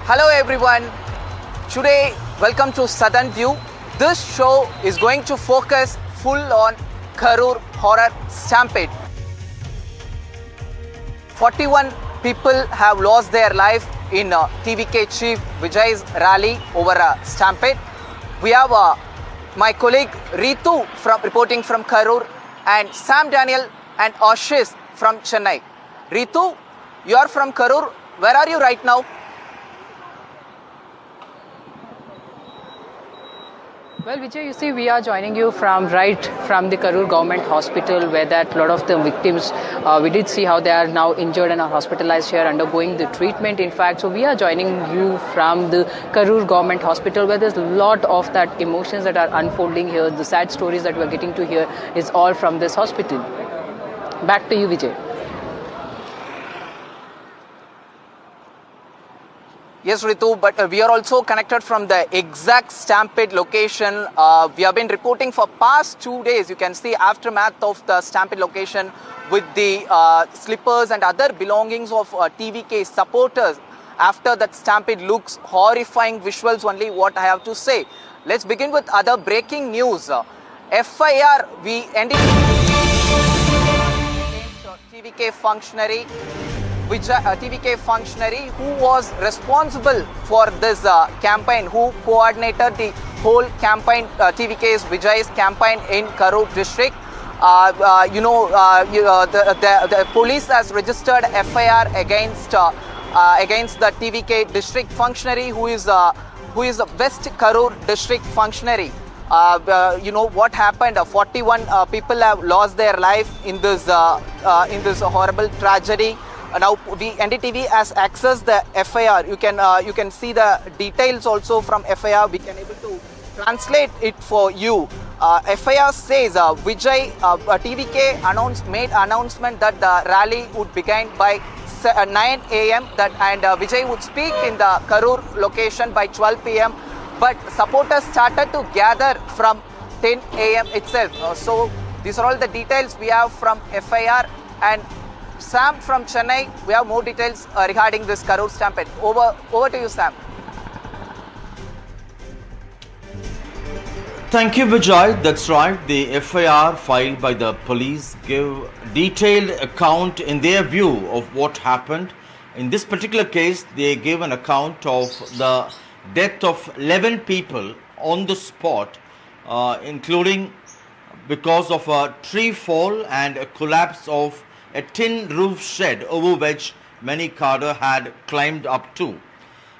Hello everyone. Today, welcome to Southern View. This show is going to focus full on Karur horror Stampede. 41 people have lost their life in TVK Chief Vijay's rally over Stampede. We have my colleague Ritu reporting from Karur and Sam Daniel and Ashish from Chennai. Ritu, you are from Karur. Where are you right now? Well, Vijay, you see, we are joining you from the Karur Government Hospital, where that lot of the victims, we did see how they are now injured and are hospitalized here, undergoing the treatment. In fact, so we are joining you from the Karur Government Hospital, where there's a lot of that emotions that are unfolding here. The sad stories that we're getting to hear is all from this hospital. Back to you, Vijay. Yes, Ritu, but we are also connected from the exact Stampede location. We have been reporting for past 2 days. You can see aftermath of the Stampede location with the slippers and other belongings of TVK supporters. After that Stampede looks horrifying visuals only, what I have to say. Let's begin with other breaking news. FIR, we ended TVK functionary. TVK functionary who was responsible for this campaign, who coordinated the whole campaign, TVK's Vijay's campaign in Karur district. The police has registered FIR against the TVK district functionary who is the West Karur district functionary. What happened? 41 people have lost their life in this horrible tragedy. Now, NDTV has accessed the FIR. You can see the details also from FIR. We can able to translate it for you. FIR says Vijay TVK made announcement that the rally would begin by 9 a.m. and Vijay would speak in the Karur location by 12 p.m. But supporters started to gather from 10 a.m. itself. So these are all the details we have from FIR. And Sam from Chennai, we have more details regarding this Karur Stampede. Over to you, Sam. Thank you, Vijay. That's right. The FIR filed by the police give detailed account in their view of what happened. In this particular case, they gave an account of the death of 11 people on the spot, including because of a tree fall and a collapse of a tin roof shed over which many cadre had climbed up to.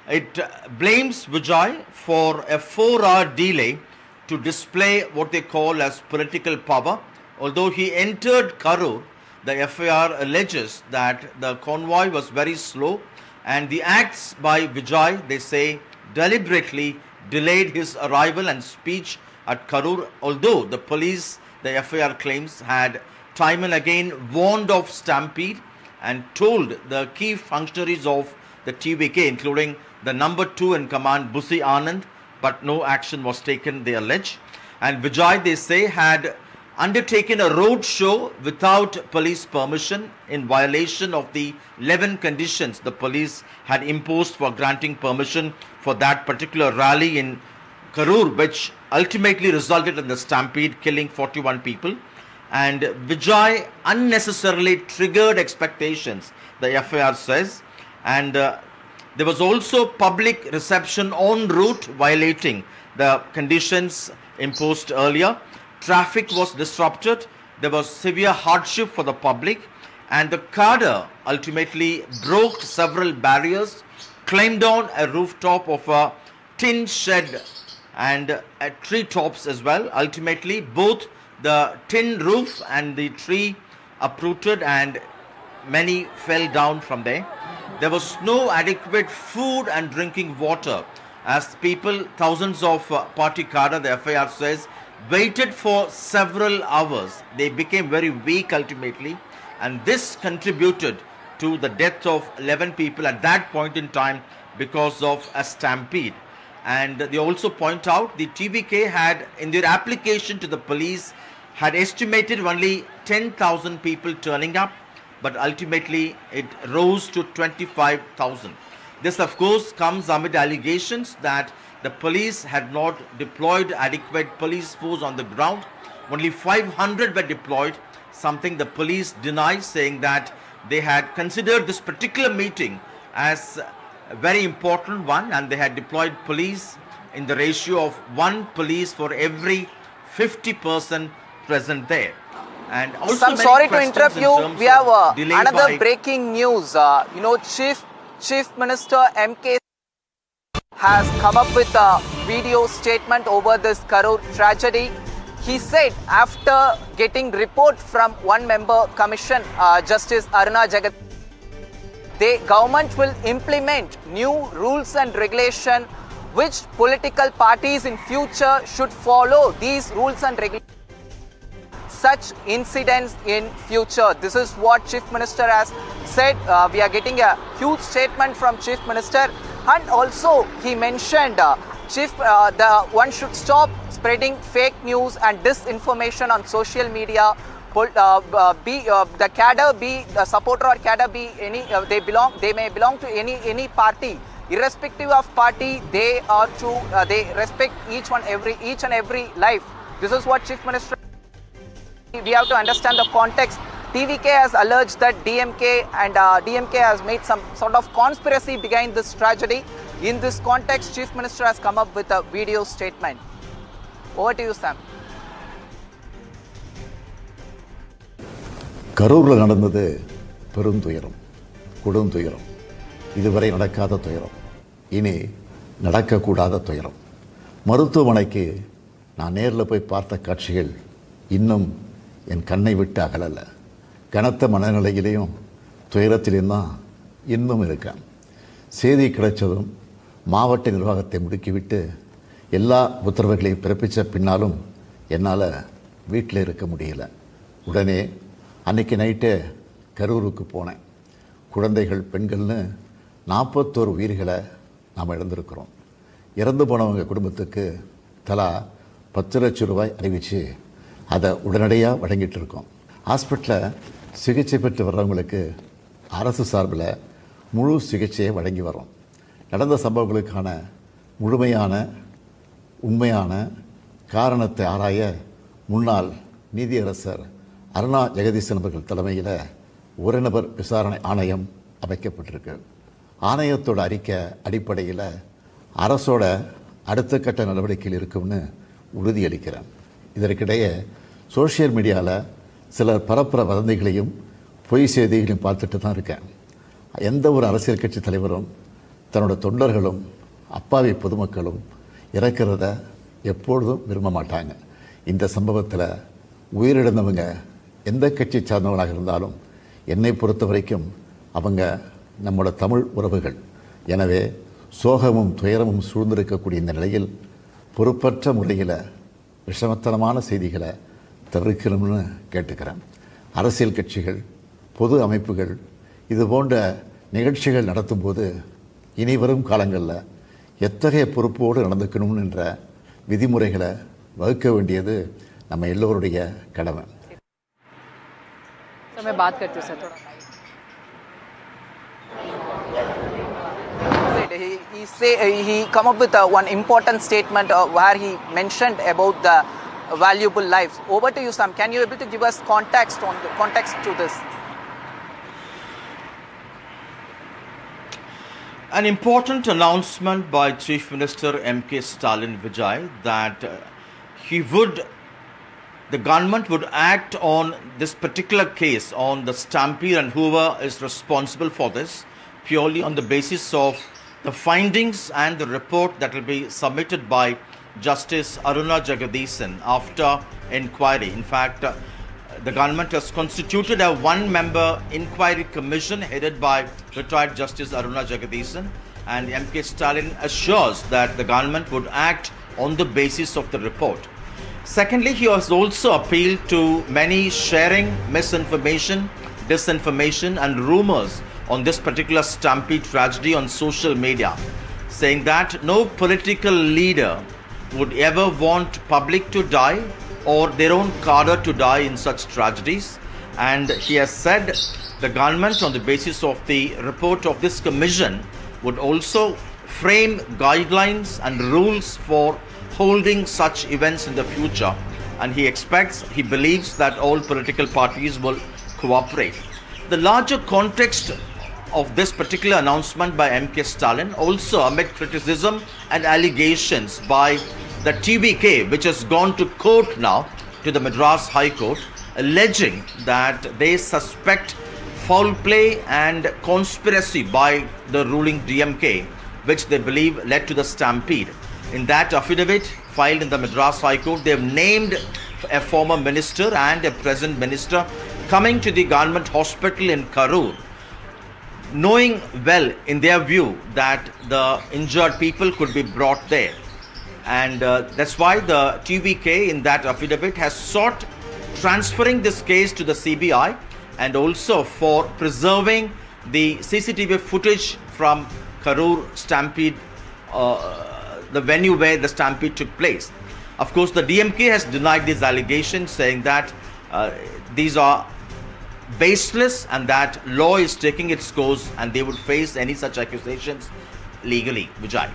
It blames Vijay for a 4-hour delay to display what they call as political power. Although he entered Karur, the FIR alleges that the convoy was very slow and the acts by Vijay, they say, deliberately delayed his arrival and speech at Karur, although the police, the FIR claims, had time and again warned of Stampede and told the key functionaries of the TVK, including the number 2 in command, Busi Anand, but no action was taken, they allege. And Vijay, they say, had undertaken a road show without police permission in violation of the 11 conditions the police had imposed for granting permission for that particular rally in Karur, which ultimately resulted in the Stampede, killing 41 people. And Vijay unnecessarily triggered expectations, the FIR says, and there was also public reception en route violating the conditions imposed earlier. Traffic was disrupted, there was severe hardship for the public, and the cadre ultimately broke several barriers, climbed on a rooftop of a tin shed and at tree tops as well. Ultimately, both the tin roof and the tree uprooted and many fell down from there. There was no adequate food and drinking water as people, thousands of party cadre, the FIR says, waited for several hours. They became very weak ultimately, and this contributed to the death of 11 people at that point in time because of a stampede. And they also point out the TVK had, in their application to the police, had estimated only 10,000 people turning up, but ultimately it rose to 25,000. This, of course, comes amid allegations that the police had not deployed adequate police force on the ground. Only 500 were deployed, something the police denied, saying that they had considered this particular meeting as a very important one and they had deployed police in the ratio of one police for every 50 person present there. And also I'm many sorry to questions interrupt in you. terms We have of delay another by- breaking news. Chief Minister MK has come up with a video statement over this Karur tragedy. He said after getting report from one member commission, Justice Aruna Jagat, the government will implement new rules and regulation which political parties in future should follow these rules and regulations. Such incidents in future. This is what Chief Minister has said. We are getting a huge statement from Chief Minister, and also he mentioned the one should stop spreading fake news and disinformation on social media. The cadre be the supporter or cadre be any they may belong to any party. Irrespective of party, they are to they respect each and every life. This is what Chief Minister. We have to understand the context. TVK has alleged that DMK has made some sort of conspiracy behind this tragedy. In this context, Chief Minister has come up with a video statement. Over to you, Sam. கரூரில் நடந்தது பெருந்துயரம், கொடுந்துயரம், இதுவரை நடக்காத துயரம், இனி நடக்கக்கூடாத துயரம். மருத்துவமனைக்கு நான் நேரில் போய் பார்த்த காட்சிகள் இன்னும் என் கண்ணை விட்டு அகலலை. கனத்த மனநிலையிலையும் துயரத்திலையும் தான் இன்னும் இருக்கேன். செய்தி கிடைச்சதும் மாவட்ட நிர்வாகத்தை முடுக்கிவிட்டு எல்லா உத்தரவுகளையும் பிறப்பித்த பின்னாலும் என்னால் வீட்டில் இருக்க முடியல. உடனே அன்றைக்கி நைட்டே கரூருக்கு போனேன். குழந்தைகள், பெண்கள்னு 41 உயிர்களை நாம் இழந்திருக்கிறோம். இறந்து போனவங்க குடும்பத்துக்கு தலா 10 லட்சம் ரூபாய் அறிவித்து அதை உடனடியாக வழங்கிட்டு இருக்கோம். ஹாஸ்பிட்டலில் சிகிச்சை பெற்று வர்றவங்களுக்கு அரசு சார்பில் முழு சிகிச்சையை வழங்கி வரோம். நடந்த சம்பவங்களுக்கான முழுமையான உண்மையான காரணத்தை ஆராய முன்னாள் நீதியரசர் அருணா ஜெகதீசன் அவர்கள் தலைமையில் ஒரு நபர் விசாரணை ஆணையம் அமைக்கப்பட்டிருக்கு. ஆணையத்தோட அறிக்கை அடிப்படையில் அரசோட அடுத்த கட்ட நடவடிக்கையில் இருக்கும்னு உறுதியளிக்கிறேன். இதற்கிடையே சோஷியல் மீடியாவில் சிலர் பரப்புற வதந்திகளையும் பொய் செய்திகளையும் பார்த்துட்டு தான் இருக்கேன். எந்த ஒரு அரசியல் கட்சி தலைவரும் தன்னோட தொண்டர்களும் அப்பாவி பொதுமக்களும் இறக்கிறத எப்பொழுதும் விரும்ப மாட்டாங்க. இந்த சம்பவத்தில் உயிரிழந்தவங்க எந்த கட்சி சார்ந்தவர்களாக இருந்தாலும் என்னை பொறுத்த வரைக்கும் அவங்க நம்மளோட தமிழ் உறவுகள். எனவே சோகமும் துயரமும் சூழ்ந்திருக்கக்கூடிய இந்த நிலையில் பொறுப்பற்ற முறையில் விஷமத்தனமான செய்திகளை தவிர்க்கணும்னு கேட்டுக்கிறேன். அரசியல் கட்சிகள், பொது அமைப்புகள் இது போன்ற நிகழ்ச்சிகள் நடத்தும்போது இனி வரும் காலங்களில் எத்தகைய பொறுப்போடு நடந்துக்கணும்னு என்ற விதிமுறைகளை வகுக்க வேண்டியது நம்ம எல்லோருடைய கடமை. मैं बात करती हूँ सर थोड़ा. He come up with one important statement where he mentioned about the valuable lives. Over to you, Sam. Can you able to give us context to this? An important announcement by Chief Minister MK Stalin Vijay that the government would act on this particular case, on the Stampede and whoever is responsible for this, purely on the basis of the findings and the report that will be submitted by Justice Aruna Jagadhisan after inquiry. In fact, the government has constituted a one-member inquiry commission headed by retired Justice Aruna Jagadhisan, and MK Stalin assures that the government would act on the basis of the report. Secondly, he has also appealed to many sharing misinformation, disinformation and rumors on this particular Stampede tragedy on social media, saying that no political leader would ever want public to die or their own cadre to die in such tragedies. And he has said the government, on the basis of the report of this commission, would also frame guidelines and rules for holding such events in the future, and he believes that all political parties will cooperate. The larger context of this particular announcement by MK Stalin also amid criticism and allegations by the TVK, which has gone to court now, to the Madras High Court, alleging that they suspect foul play and conspiracy by the ruling DMK, which they believe led to the stampede. In that affidavit filed in the Madras High Court, they have named a former minister and a present minister coming to the government hospital in Karur, knowing well in their view that the injured people could be brought there. And that's why the TVK in that affidavit has sought transferring this case to the CBI, and also for preserving the CCTV footage from Karur Stampede, the venue where the stampede took place. Of course, the DMK has denied these allegations, saying that these are baseless and that law is taking its course and they would face any such accusations legally. Vijay.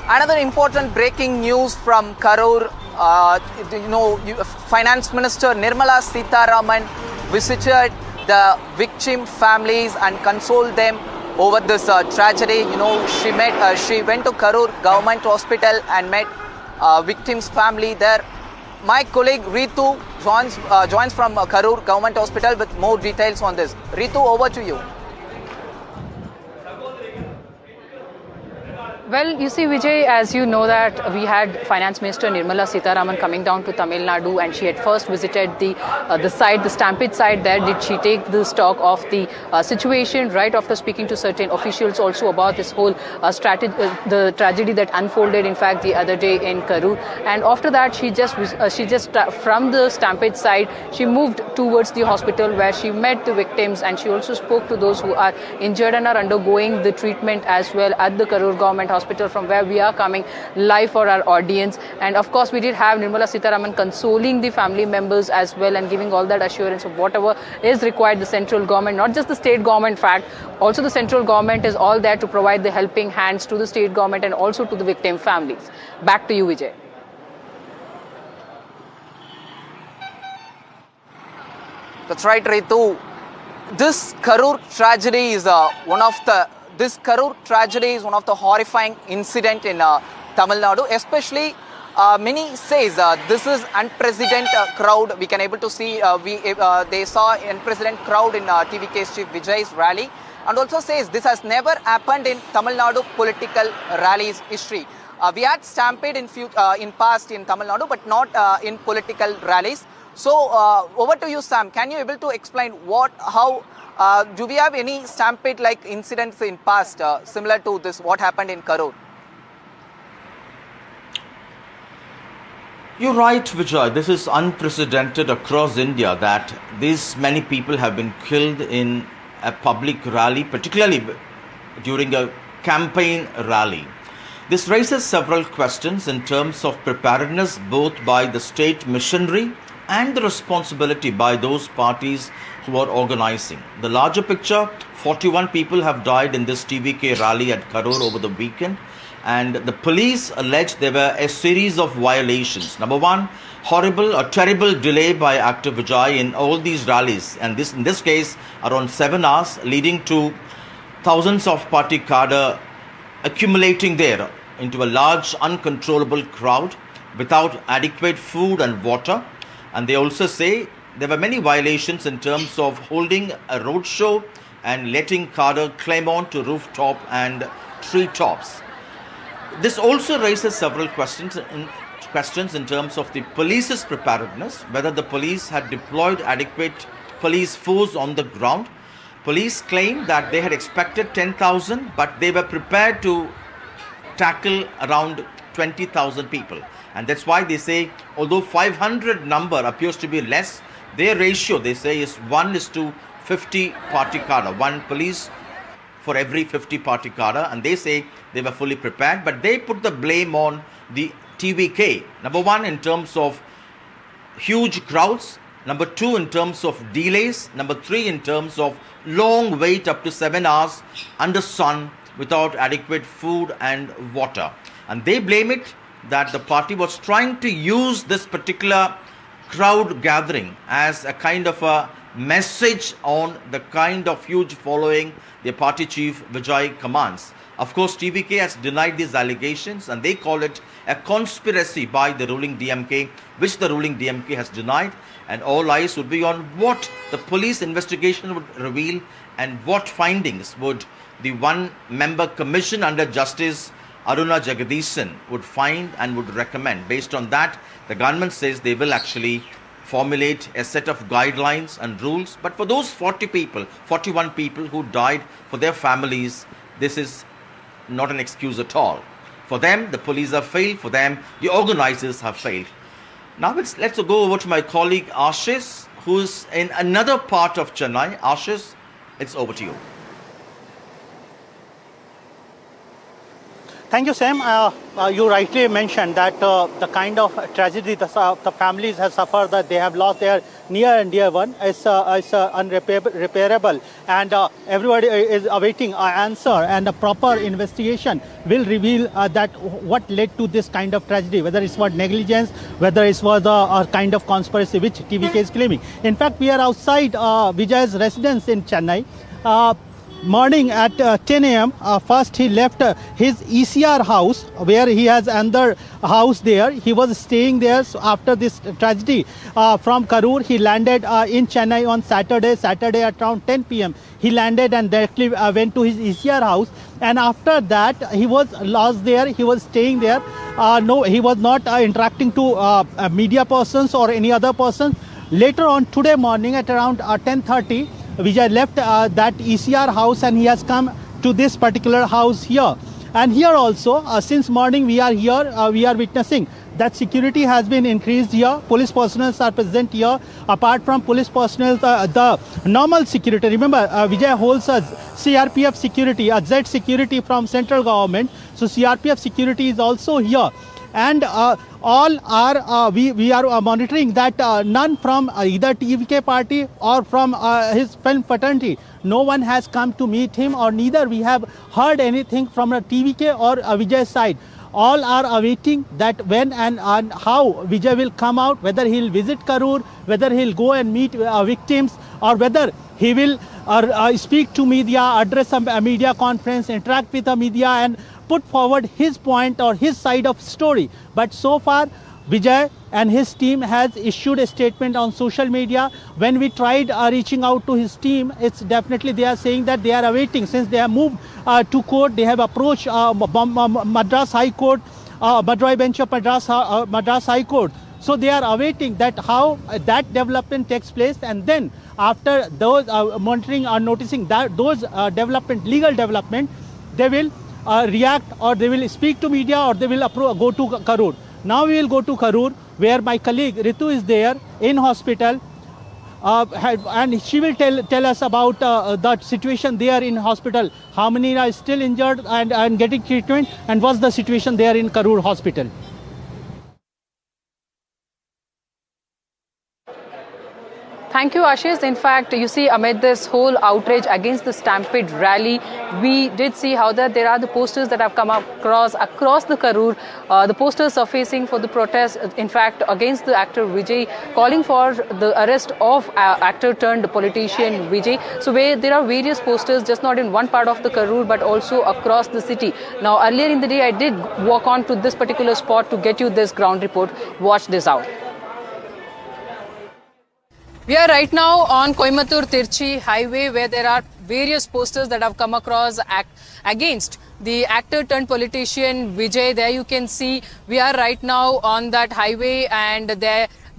Another important breaking news from Karur, Finance Minister Nirmala Sitharaman visited the victim families and consoled them over this tragedy. She went to Karur Government Hospital and met victims' family there. My colleague Ritu joins from Karur Government Hospital with more details on this. Ritu, over to you. Well, you see, Vijay, as you know that we had Finance Minister Nirmala Sitharaman coming down to Tamil Nadu, and she had first visited the site, the Stampede site. There did she take the stock of the situation, right after speaking to certain officials also about this whole the tragedy that unfolded, in fact, the other day in Karur. And after that, she just from the Stampede site, she moved towards the hospital where she met the victims, and she also spoke to those who are injured and are undergoing the treatment as well at the Karur Government Hospital, from where we are coming live for our audience. And of course, we did have Nirmala Sitharaman consoling the family members as well and giving all that assurance of whatever is required. The central government, not just the state government, in fact, also the central government is all there to provide the helping hands to the state government and also to the victim families. Back to you, Vijay. That's right, Ritu. This Karur tragedy is one of the horrifying incident in Tamil Nadu. Especially, many says this is unprecedented crowd. We can able to see they saw unprecedented crowd in TVK's chief Vijay's rally, and also says this has never happened in Tamil Nadu political rallies history. We had stampede in past in Tamil Nadu, but not in political rallies. So over to you, Sam. Can you able to explain how? Do we have any stampede-like incidents in past similar to this, what happened in Karur? You're right, Vijay. This is unprecedented across India that these many people have been killed in a public rally, particularly during a campaign rally. This raises several questions in terms of preparedness both by the state missionary and the responsibility by those parties who are organizing. The larger picture, 41 people have died in this TVK rally at Karur over the weekend, and the police allege there were a series of violations. Number one, a terrible delay by actor Vijay in all these rallies, and in this case around 7 hours, leading to thousands of party cadre accumulating there into a large uncontrollable crowd without adequate food and water. And they also say there were many violations in terms of holding a road show and letting cadre climb on to rooftop and treetops. This also raises several questions in terms of the police's preparedness, whether the police had deployed adequate police force on the ground. Police claim that they had expected 10,000, but they were prepared to tackle around 20,000 people. And that's why they say, although 500 number appears to be less, their ratio, they say, is 1:50 party cadre, one police for every 50 party cadre. And they say they were fully prepared, but they put the blame on the TVK. Number one, in terms of huge crowds. Number 2, in terms of delays. Number 3, in terms of long wait up to 7 hours under sun without adequate food and water. And they blame it that the party was trying to use this particular crowd gathering as a kind of a message on the kind of huge following their party chief Vijay commands. Of course, TVK has denied these allegations and they call it a conspiracy by the ruling DMK, which the ruling DMK has denied, and all eyes would be on what the police investigation would reveal and what findings would the one-member commission under Justice Aruna Jagadisan would find and would recommend. Based on that, the government says they will actually formulate a set of guidelines and rules. But for those 41 people who died, for their families, this is not an excuse at all. For them, the police have failed. For them, the organizers have failed. Now let's go over to my colleague Ashish, who's in another part of Chennai. Ashish, it's over to you. Thank you, Sam. You rightly mentioned that the kind of tragedy the families have suffered, that they have lost their near and dear one, is unrepairable. And everybody is awaiting an answer, and a proper investigation will reveal that what led to this kind of tragedy, whether it's for negligence, whether it was a kind of conspiracy, which TVK is claiming. In fact, we are outside Vijay's residence in Chennai. Morning at 10 a.m. First he left his ECR house, where he has another house there. He was staying there. So after this tragedy from Karur, he landed in Chennai on Saturday at around 10 p.m. He landed and directly went to his ECR house. And after that, he was lost there. He was staying there. No, he was not interacting to media persons or any other person. Later on today morning at around 10:30, Vijay left that ECR house and he has come to this particular house here. And here also, since morning we are here, we are witnessing that security has been increased here. Police personnel are present here. Apart from police personnel, the normal security. Remember, Vijay holds a CRPF security, a Z security from central government. So CRPF security is also here. And all are, we are monitoring that none from either TVK party or from his film fraternity, no one has come to meet him, or neither we have heard anything from a TVK or Vijay's side. All are awaiting that when and how Vijay will come out, whether he'll visit Karur, whether he'll go and meet victims, or whether he will speak to media, address a media conference, interact with the media and put forward his point or his side of story. But so far, Vijay and his team has issued a statement on social media. When we tried reaching out to his team, it's definitely they are saying that they are awaiting. Since they have moved to court, they have approached Madras High Court, Madras bench of Madras High Court. So they are awaiting that how that development takes place, and then after those monitoring or noticing that those legal development, they will react, or they will speak to media, or they will go to Karur. Now we will go to Karur, where my colleague Ritu is there in hospital, and she will tell us about the situation there in hospital. How many are still injured and getting treatment, and what's the situation there in Karur hospital. Thank you, Ashish. In fact, you see, amid this whole outrage against the Stampede rally, we did see how that there are the posters that have come across the Karur, the posters surfacing for the protest, in fact, against the actor Vijay, calling for the arrest of actor turned politician Vijay. So there are various posters, just not in one part of the Karur, but also across the city. Now, earlier in the day, I did walk on to this particular spot to get you this ground report. Watch this out. We are right now on Coimbatore-Tirchi highway, where there are various posters that have come across against the actor turned politician Vijay. There you can see we are right now on that highway, and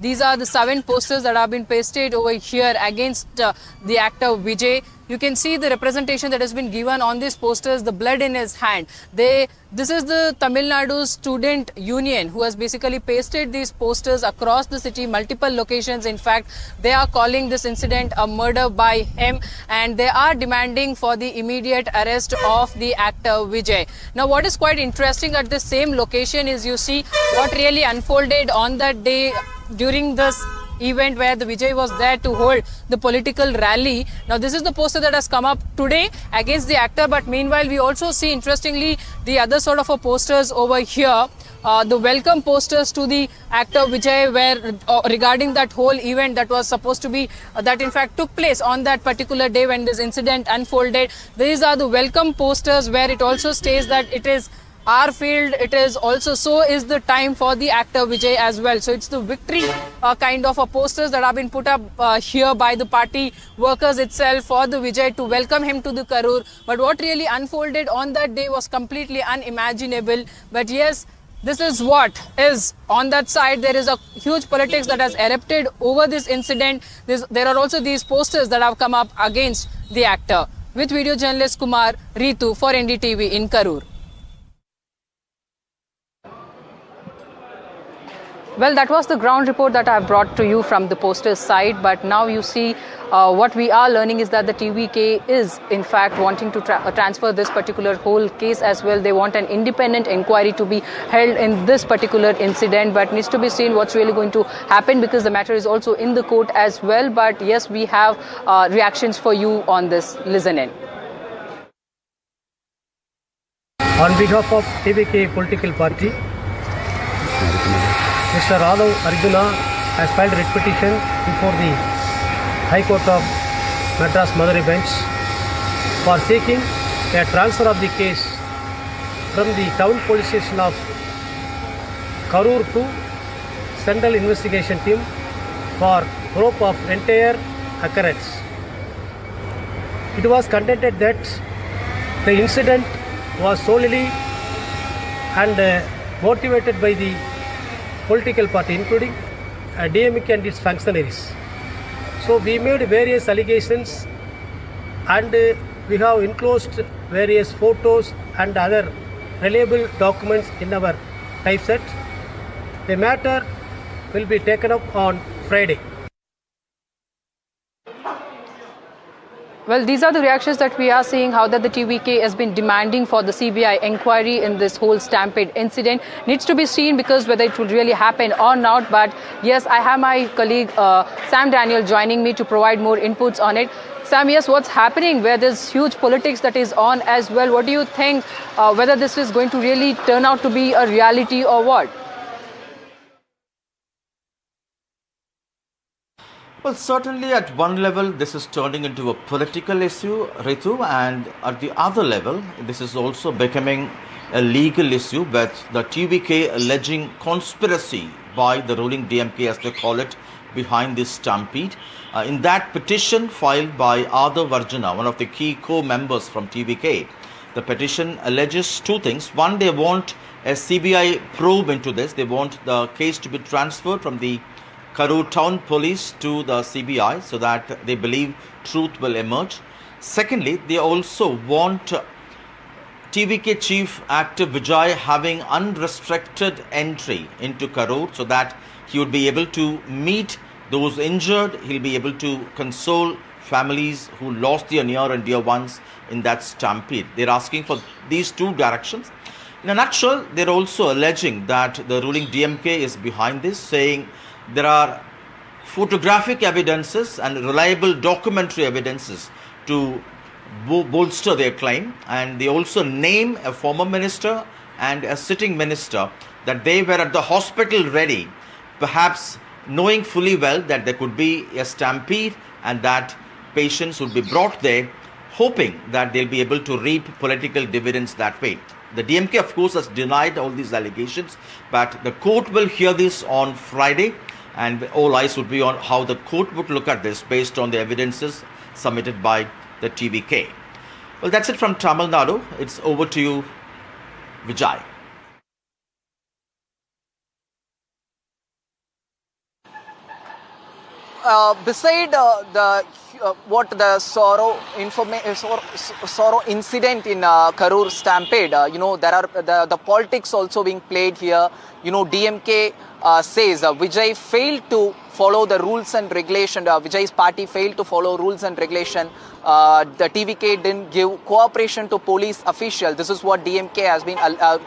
these are the 7 posters that have been pasted over here against the actor Vijay. You can see the representation that has been given on these posters, the blood in his hand. This is the Tamil Nadu Student Union who has basically pasted these posters across the city, multiple locations. In fact, they are calling this incident a murder by him, and they are demanding for the immediate arrest of the actor Vijay. Now, what is quite interesting at the same location is you see what really unfolded on that day during this event where the Vijay was there to hold the political rally. Now this is the poster that has come up today against the actor, but meanwhile we also see interestingly the other sort of a posters over here. The welcome posters to the actor Vijay were regarding that whole event that was supposed to be, that in fact took place on that particular day when this incident unfolded. These are the welcome posters where it also states that it is our field, it is also, so is the time for the actor Vijay as well. So it's the victory kind of a posters that have been put up here by the party workers itself for the Vijay to welcome him to the Karur. But what really unfolded on that day was completely unimaginable. But yes, this is what is on that side. There is a huge politics that has erupted over this incident. There are also these posters that have come up against the actor. With video journalist Kumar, Ritu for NDTV in Karur. Well, that was the ground report that I brought to you from the posters side. But now you see what we are learning is that the TVK is in fact wanting to transfer this particular whole case as well. They want an independent inquiry to be held in this particular incident, but needs to be seen what's really going to happen because the matter is also in the court as well. But yes, we have reactions for you on this. Listen in. On behalf of TVK political party, Mr. Arjuna has filed a writ petition before the High Court of Madras Madurai bench for seeking a transfer of the case from the town police station of Karur to Central Investigation Team for probe of entire occurrence. It was contended that the incident was solely and motivated by the political party, including DMK and its functionaries. So we made various allegations and we have enclosed various photos and other reliable documents in our typeset. The matter will be taken up on Friday. Well, these are the reactions that we are seeing, how that the TVK has been demanding for the CBI inquiry in this whole Stampede incident. Needs to be seen because whether it will really happen or not. But yes, I have my colleague Sam Daniel joining me to provide more inputs on it. Sam, yes, what's happening where there's huge politics that is on as well? What do you think, whether this is going to really turn out to be a reality or what? Well, certainly at one level, this is turning into a political issue, Ritu, and at the other level, this is also becoming a legal issue with the TVK alleging conspiracy by the ruling DMK, as they call it, behind this stampede. In that petition filed by Adav Arjuna, one of the key co-members from TVK, the petition alleges two things. One, they want a CBI probe into this. They want the case to be transferred from the Karur town police to the CBI so that they believe truth will emerge. Secondly, they also want TVK chief actor Vijay having unrestricted entry into Karur so that he would be able to meet those injured. He'll be able to console families who lost their near and dear ones in that stampede. They're asking for these two directions. In a nutshell, they're also alleging that the ruling DMK is behind this, saying there are photographic evidences and reliable documentary evidences to bolster their claim, and they also name a former minister and a sitting minister that they were at the hospital ready, perhaps knowing fully well that there could be a stampede and that patients would be brought there, hoping that they'll be able to reap political dividends that way. The DMK, of course, has denied all these allegations, but the court will hear this on Friday, and all eyes would be on how the court would look at this based on the evidences submitted by the TVK. Well, that's it from Tamil Nadu. It's over to you, Vijay. Beside what the sorrow incident in Karur Stampede, there are the politics also being played here. DMK says Vijay failed to follow the rules and regulation. Vijay's party failed to follow rules and regulation. The TVK didn't give cooperation to police officials. This is what DMK has been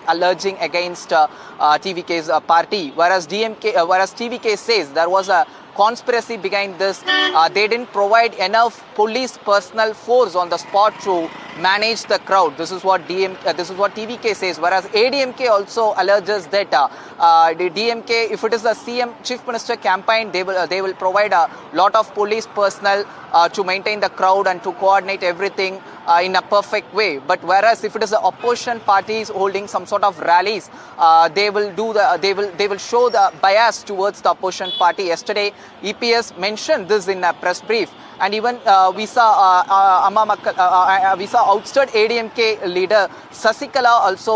alleging against TVK's party. Whereas TVK says there was a conspiracy behind this. They didn't provide enough police personnel force on the spot to manage the crowd. This is what TVK says. Whereas ADMK also alleges that the DMK, if it is a CM Chief Minister campaign, they will provide a lot of police personnel to maintain the crowd and to coordinate everything in a perfect way. But whereas if it is the opposition parties holding some sort of rallies, they will show the bias towards the opposition party. Yesterday, EPS mentioned this in a press brief, and even we saw outside ADMK leader Sasikala also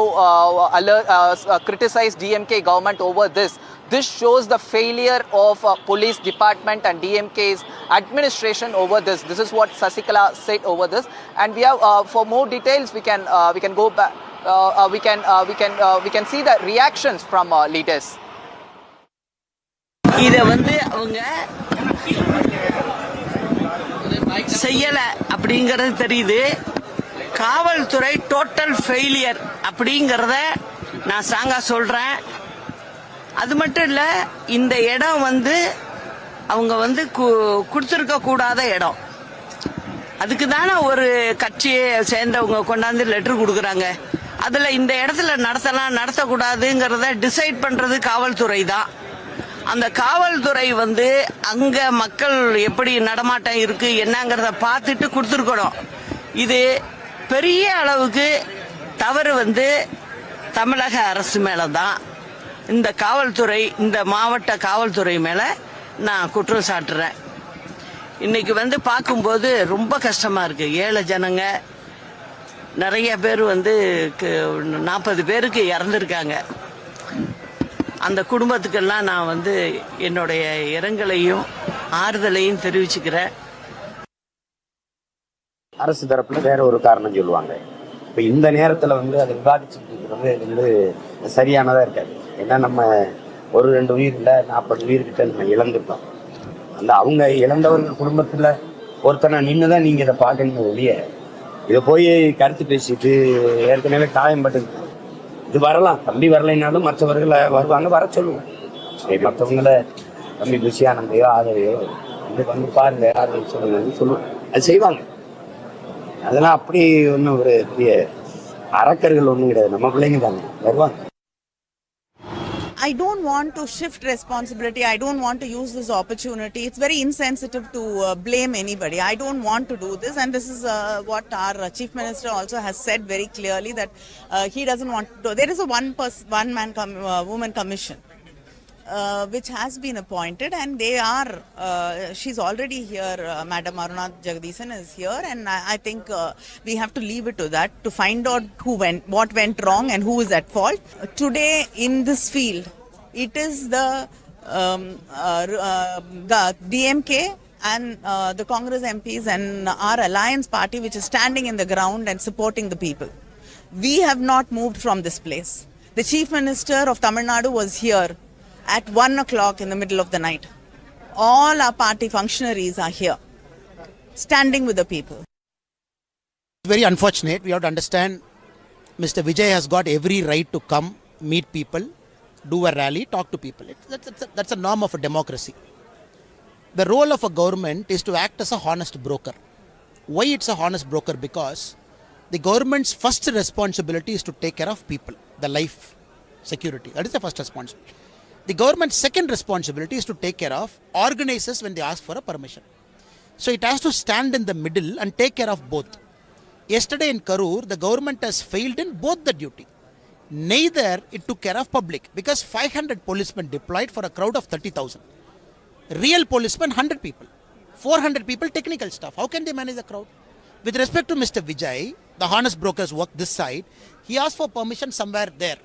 criticized DMK government over this. This shows the failure of police department and DMK's administration over this. This is what Sasikala said over this. And we have for more details we can go back. We can see the reactions from leaders. இதை அவங்க செய்யலை அப்படிங்கிறது தெரியுது. காவல்துறை total failure அப்படிங்கிறத நான் ஸ்ட்ராங்கா சொல்றேன். அது மட்டும் இல்லை, இந்த இடம் அவங்க கொடுத்துருக்க கூடாத இடம். அதுக்கு தானே ஒரு கட்சியை சேர்ந்தவங்க கொண்டாந்து லெட்டர் கொடுக்குறாங்க. அதில் இந்த இடத்துல நடத்தலாம் நடத்தக்கூடாதுங்கிறத டிசைட் பண்ணுறது காவல்துறை தான். அந்த காவல்துறை அங்க மக்கள் எப்படி நடமாட்டம் இருக்கு என்னங்கிறத பார்த்துட்டு கொடுத்துருக்கணும். இது பெரிய அளவுக்கு தவறு தமிழக அரசு மேலதான். இந்த காவல்துறை, இந்த மாவட்ட காவல்துறை மேல நான் குற்றம் சாட்டுறேன். இன்னைக்கு பார்க்கும்போது ரொம்ப கஷ்டமா இருக்கு. ஏழை ஜனங்க நிறைய பேர் 40 பேருக்கு இறந்துருக்காங்க. அந்த குடும்பத்துக்கெல்லாம் நான் என்னுடைய இரங்கலையும் ஆறுதலையும் தெரிவிச்சுக்கிறேன். அரசு தரப்புல வேற ஒரு காரணம் சொல்லுவாங்க. இப்ப இந்த நேரத்துல அதை விவாதிச்சுட்டு இருக்கிறது சரியானதா இருக்காது. ஏன்னா நம்ம ஒரு 2 உயிர் இல்ல 40 உயிர்கிட்ட நம்ம இழந்துட்டோம். அவங்க இழந்தவர்கள் குடும்பத்துல ஒருத்தனை நின்றுதான் நீங்க இதை பார்க்கணும் ஒழிய இதை போய் கருத்து பேசிட்டு ஏற்கனவே காயம்பட்டு இது வரலாம். தம்பி வரலைனாலும் மற்றவர்களை வருவாங்க, வர சொல்லுவோம். மற்றவங்களை தம்பி புஷியானந்தையோ ஆதரையோ பாருங்க ஆதரவு சொல்லுங்க சொல்லுவோம். அது செய்வாங்க. அதெல்லாம் அப்படி ஒன்றும் ஒரு பெரிய அரக்கர்கள் ஒன்றும் கிடையாது. நம்ம பிள்ளைங்க தாங்க வருவாங்க. I don't want to shift responsibility. I don't want to use this opportunity. It's very insensitive to blame anybody. I don't want to do this, and this is what our Chief Minister also has said very clearly, that he doesn't want to. There is a woman commission which has been appointed, and they are. She's already here. Madam Aruna Jagdishan is here, and I think we have to leave it to that to find out what went wrong and who is at fault. Today in this field, it is the DMK and the Congress MPs and our alliance party which is standing in the ground and supporting the people. We have not moved from this place. The Chief Minister of Tamil Nadu was here at 1 o'clock in the middle of the night. All our party functionaries are here, standing with the people. It's very unfortunate. We have to understand Mr. Vijay has got every right to come, meet people, do a rally, talk to people. That's a norm of a democracy. The role of a government is to act as a honest broker. Why it's a honest broker? Because the government's first responsibility is to take care of people, the life, security. That is the first responsibility. The government's second responsibility is to take care of organizers when they ask for a permission. So it has to stand in the middle and take care of both. Yesterday in Karur, the government has failed in both the duty. Neither it took care of public, because 500 policemen deployed for a crowd of 30,000. Real policemen 100 people, 400 people technical staff. How can they manage the crowd? With respect to Mr. Vijay, the honest brokers work this side. He asked for permission somewhere there,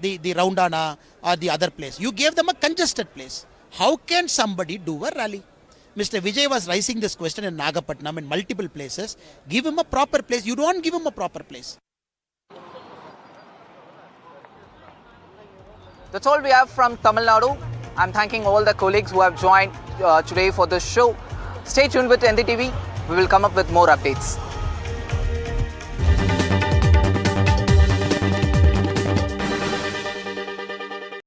the Roundana or the other place. You gave them a congested place. How can somebody do a rally? Mr. Vijay was raising this question in Nagapatnam in multiple places. Give him a proper place. You don't give him a proper place. That's all we have from Tamil Nadu. I'm thanking all the colleagues who have joined today for this show. Stay tuned with NDTV. We will come up with more updates.